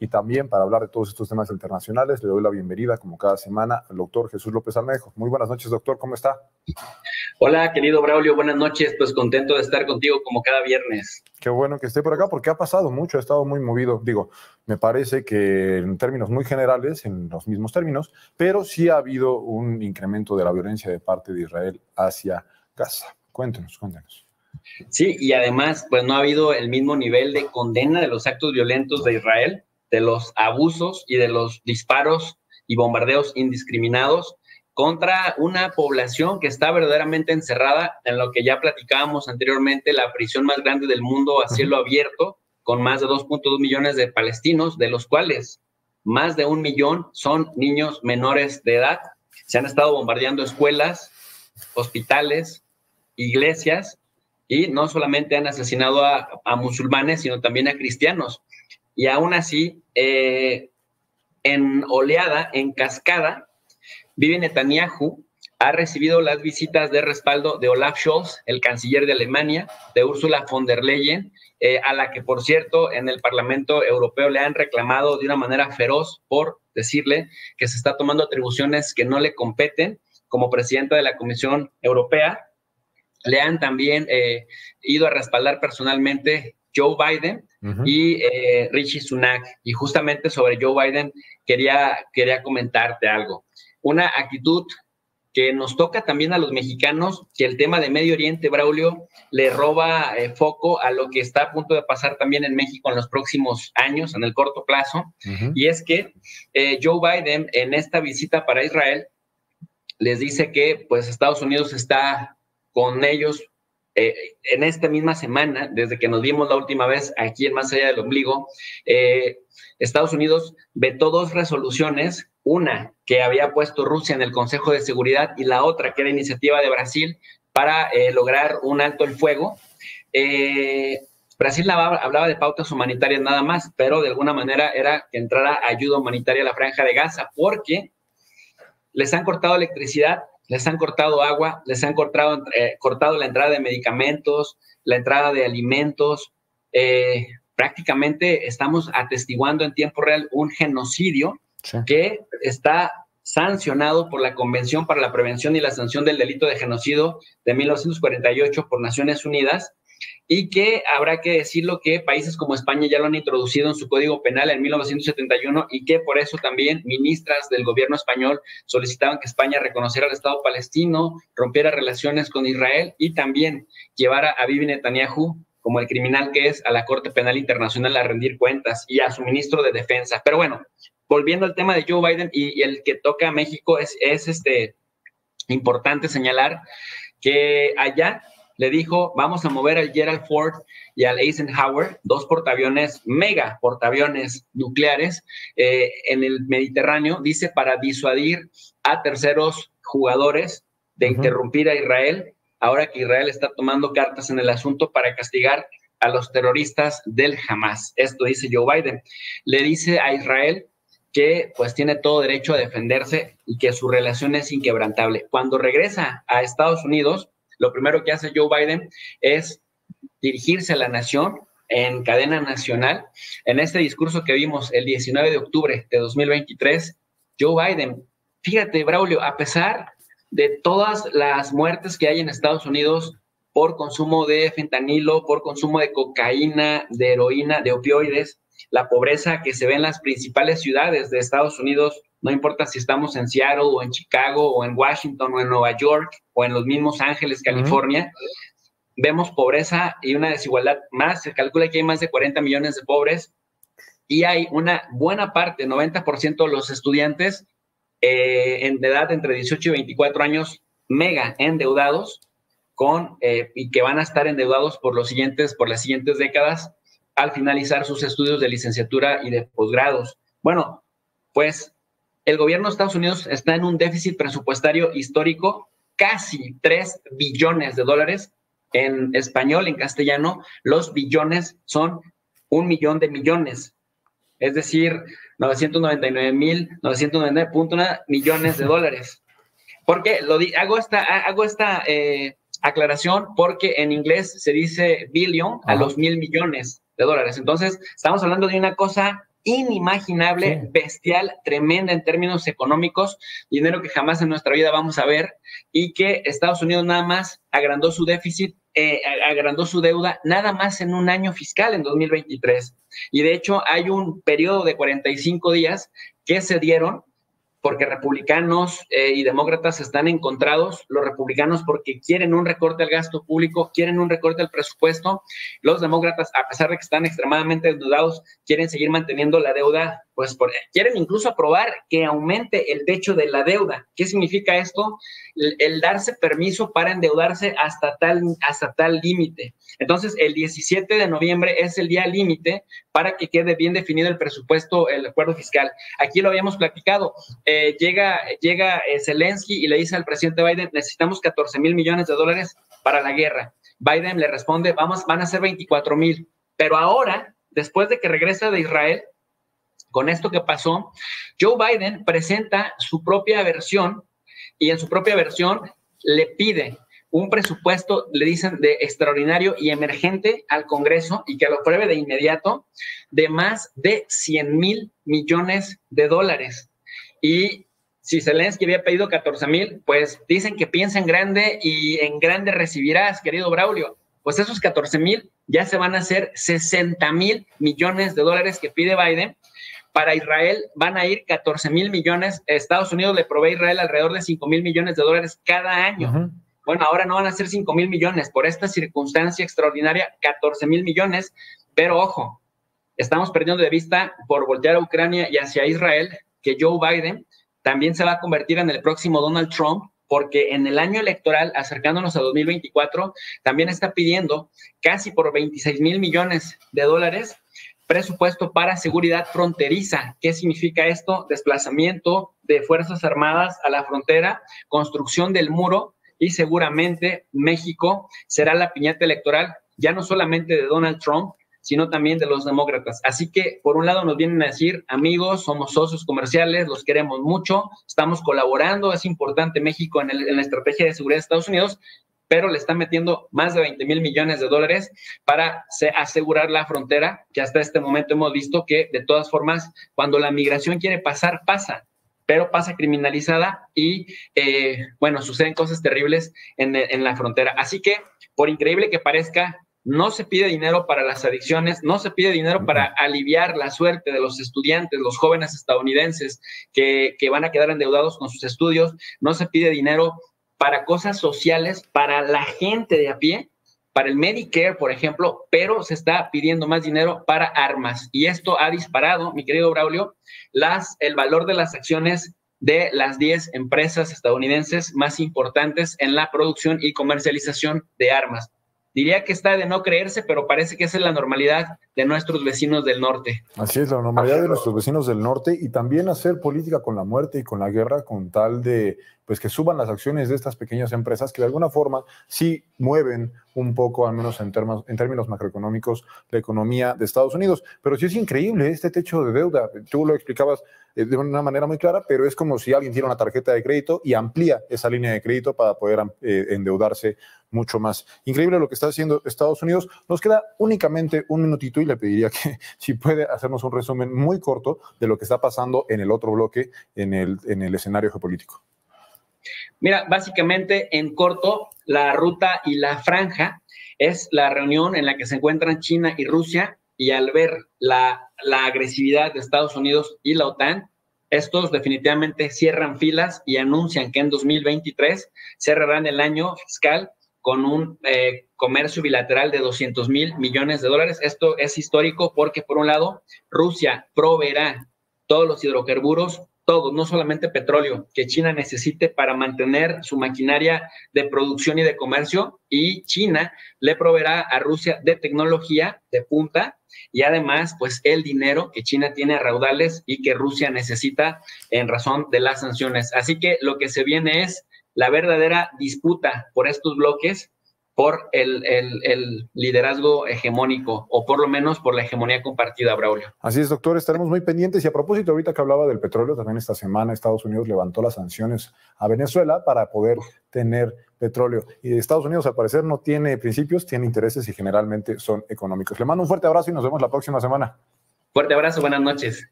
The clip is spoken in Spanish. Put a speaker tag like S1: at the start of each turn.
S1: y también para hablar de todos estos temas internacionales. Le doy la bienvenida, como cada semana, al doctor Jesús López Armejo. Muy buenas noches, doctor, ¿cómo está?
S2: Hola, querido Braulio, buenas noches. Pues contento de estar contigo como cada viernes.
S1: Qué bueno que esté por acá, porque ha pasado mucho, ha estado muy movido. Digo, me parece que en términos muy generales, en los mismos términos, pero sí ha habido un incremento de la violencia de parte de Israel hacia Gaza. Cuéntenos.
S2: Sí, y además, pues no ha habido el mismo nivel de condena de los actos violentos de Israel, de los abusos y de los disparos y bombardeos indiscriminados contra una población que está verdaderamente encerrada en lo que ya platicábamos anteriormente, la prisión más grande del mundo a cielo abierto, con más de 2.2 millones de palestinos, de los cuales más de 1 millón son niños menores de edad. Se han estado bombardeando escuelas, hospitales, iglesias, y no solamente han asesinado a musulmanes, sino también a cristianos. Y aún así, en oleada, en cascada, Bibi Netanyahu ha recibido las visitas de respaldo de Olaf Scholz, el canciller de Alemania, de Ursula von der Leyen, a la que, por cierto, en el Parlamento Europeo le han reclamado de una manera feroz por decirle que se está tomando atribuciones que no le competen como presidenta de la Comisión Europea. Le han también ido a respaldar personalmente Joe Biden y Rishi Sunak. Y justamente sobre Joe Biden quería comentarte algo. Una actitud que nos toca también a los mexicanos, que el tema de Medio Oriente, Braulio, le roba foco a lo que está a punto de pasar también en México en los próximos años, en el corto plazo. Y es que Joe Biden, en esta visita para Israel, les dice que pues Estados Unidos está con ellos en esta misma semana, desde que nos vimos la última vez aquí en Más Allá del Ombligo. Estados Unidos vetó 2 resoluciones, una que había puesto Rusia en el Consejo de Seguridad y la otra que era iniciativa de Brasil para lograr un alto el fuego. Brasil hablaba de pautas humanitarias nada más, pero de alguna manera era que entrara ayuda humanitaria a la Franja de Gaza, porque les han cortado electricidad, les han cortado agua, les han cortado la entrada de medicamentos, la entrada de alimentos. Prácticamente estamos atestiguando en tiempo real un genocidio que está sancionado por la Convención para la Prevención y la Sanción del Delito de Genocidio de 1948 por Naciones Unidas, y que habrá que decirlo que países como España ya lo han introducido en su Código Penal en 1971, y que por eso también ministras del gobierno español solicitaban que España reconociera al Estado palestino, rompiera relaciones con Israel y también llevara a Bibi Netanyahu, como el criminal que es, a la Corte Penal Internacional a rendir cuentas, y a su ministro de Defensa. Pero bueno, volviendo al tema de Joe Biden y el que toca a México, es importante señalar que allá le dijo, vamos a mover al Gerald Ford y al Eisenhower, 2 portaaviones, mega portaaviones nucleares en el Mediterráneo, dice, para disuadir a terceros jugadores de interrumpir a Israel, ahora que Israel está tomando cartas en el asunto para castigar a los terroristas del Hamas. Esto dice Joe Biden. Le dice a Israel que pues tiene todo derecho a defenderse y que su relación es inquebrantable. Cuando regresa a Estados Unidos, lo primero que hace Joe Biden es dirigirse a la nación en cadena nacional. En este discurso que vimos el 19 de octubre de 2023, Joe Biden, fíjate, Braulio, a pesar de todas las muertes que hay en Estados Unidos por consumo de fentanilo, por consumo de cocaína, de heroína, de opioides, la pobreza que se ve en las principales ciudades de Estados Unidos, no importa si estamos en Seattle o en Chicago o en Washington o en Nueva York o en los mismos Ángeles, California, vemos pobreza y una desigualdad más. Se calcula que hay más de 40 millones de pobres y hay una buena parte, 90% de los estudiantes en edad entre 18 y 24 años, mega endeudados y que van a estar endeudados por las siguientes décadas al finalizar sus estudios de licenciatura y de posgrados. Bueno, pues el gobierno de Estados Unidos está en un déficit presupuestario histórico, casi 3 billones de dólares. En español, en castellano, los billones son 1 millón de millones, es decir, 999.999.1 millones de dólares. ¿Por qué? Hago esta aclaración porque en inglés se dice billion a los 1,000 millones de dólares. Entonces, estamos hablando de una cosa inimaginable,
S1: Sí.
S2: bestial, tremenda en términos económicos, dinero que jamás en nuestra vida vamos a ver, y que Estados Unidos nada más agrandó su déficit, agrandó su deuda nada más en un año fiscal, en 2023. Y de hecho hay un periodo de 45 días que se dieron porque republicanos y demócratas están encontrados, los republicanos porque quieren un recorte al gasto público, quieren un recorte al presupuesto, los demócratas, a pesar de que están extremadamente endeudados, quieren seguir manteniendo la deuda, pues quieren incluso aprobar que aumente el techo de la deuda. ¿Qué significa esto? El darse permiso para endeudarse hasta tal límite. Entonces, el 17 de noviembre es el día límite para que quede bien definido el presupuesto, el acuerdo fiscal. Aquí lo habíamos platicado. Llega Zelensky y le dice al presidente Biden, necesitamos 14,000 millones de dólares para la guerra. Biden le responde, van a ser 24,000. Pero ahora, después de que regresa de Israel, con esto que pasó, Joe Biden presenta su propia versión y en su propia versión le pide un presupuesto, le dicen, de extraordinario y emergente al Congreso y que lo apruebe de inmediato, de más de 100,000 millones de dólares. Y si Zelensky había pedido 14,000, pues dicen que piensa en grande y en grande recibirás, querido Braulio. Pues esos 14,000 ya se van a hacer 60,000 millones de dólares que pide Biden. Para Israel van a ir 14,000 millones. Estados Unidos le provee a Israel alrededor de 5,000 millones de dólares cada año. Uh-huh. Bueno, ahora no van a ser 5,000 millones. Por esta circunstancia extraordinaria, 14,000 millones. Pero ojo, estamos perdiendo de vista por voltear a Ucrania y hacia Israel que Joe Biden también se va a convertir en el próximo Donald Trump, porque en el año electoral, acercándonos a 2024, también está pidiendo casi por 26,000 millones de dólares presupuesto para seguridad fronteriza. ¿Qué significa esto? Desplazamiento de Fuerzas Armadas a la frontera, construcción del muro y seguramente México será la piñata electoral ya no solamente de Donald Trump, sino también de los demócratas. Así que, por un lado, nos vienen a decir, amigos, somos socios comerciales, los queremos mucho, estamos colaborando, es importante México en la estrategia de seguridad de Estados Unidos, pero le están metiendo más de 20,000 millones de dólares para asegurar la frontera, que hasta este momento hemos visto que, de todas formas, cuando la migración quiere pasar, pasa, pero pasa criminalizada y, bueno, suceden cosas terribles en la frontera. Así que, por increíble que parezca, no se pide dinero para las adicciones, no se pide dinero para aliviar la suerte de los estudiantes, los jóvenes estadounidenses que van a quedar endeudados con sus estudios, no se pide dinero para cosas sociales, para la gente de a pie, para el Medicare, por ejemplo, pero se está pidiendo más dinero para armas. Y esto ha disparado, mi querido Braulio, el valor de las acciones de las 10 empresas estadounidenses más importantes en la producción y comercialización de armas. Diría que está de no creerse, pero parece que esa es la normalidad de nuestros vecinos del norte.
S1: Así es, la normalidad de nuestros vecinos del norte, y también hacer política con la muerte y con la guerra con tal de pues que suban las acciones de estas pequeñas empresas que de alguna forma sí mueven un poco, al menos en términos macroeconómicos, la economía de Estados Unidos. Pero sí es increíble este techo de deuda. Tú lo explicabas de una manera muy clara, pero es como si alguien tiene una tarjeta de crédito y amplía esa línea de crédito para poder endeudarse mucho más. Increíble lo que está haciendo Estados Unidos. Nos queda únicamente un minutito y le pediría que si puede hacernos un resumen muy corto de lo que está pasando en el otro bloque, en el escenario geopolítico.
S2: Mira, básicamente en corto, la ruta y la franja es la reunión en la que se encuentran China y Rusia, y al ver la agresividad de Estados Unidos y la OTAN, estos definitivamente cierran filas y anuncian que en 2023 cerrarán el año fiscal con un comercio bilateral de 200,000 millones de dólares. Esto es histórico porque, por un lado, Rusia proveerá todos los hidrocarburos, todos, no solamente petróleo, que China necesite para mantener su maquinaria de producción y de comercio, y China le proveerá a Rusia de tecnología de punta y además, pues, el dinero que China tiene a raudales y que Rusia necesita en razón de las sanciones. Así que lo que se viene es la verdadera disputa por estos bloques, por el liderazgo hegemónico, o por lo menos por la hegemonía compartida, Braulio.
S1: Así es, doctor, estaremos muy pendientes. Y a propósito, ahorita que hablaba del petróleo, también esta semana Estados Unidos levantó las sanciones a Venezuela para poder tener petróleo. Y Estados Unidos, al parecer, no tiene principios, tiene intereses y generalmente son económicos. Le mando un fuerte abrazo y nos vemos la próxima semana.
S2: Fuerte abrazo, buenas noches.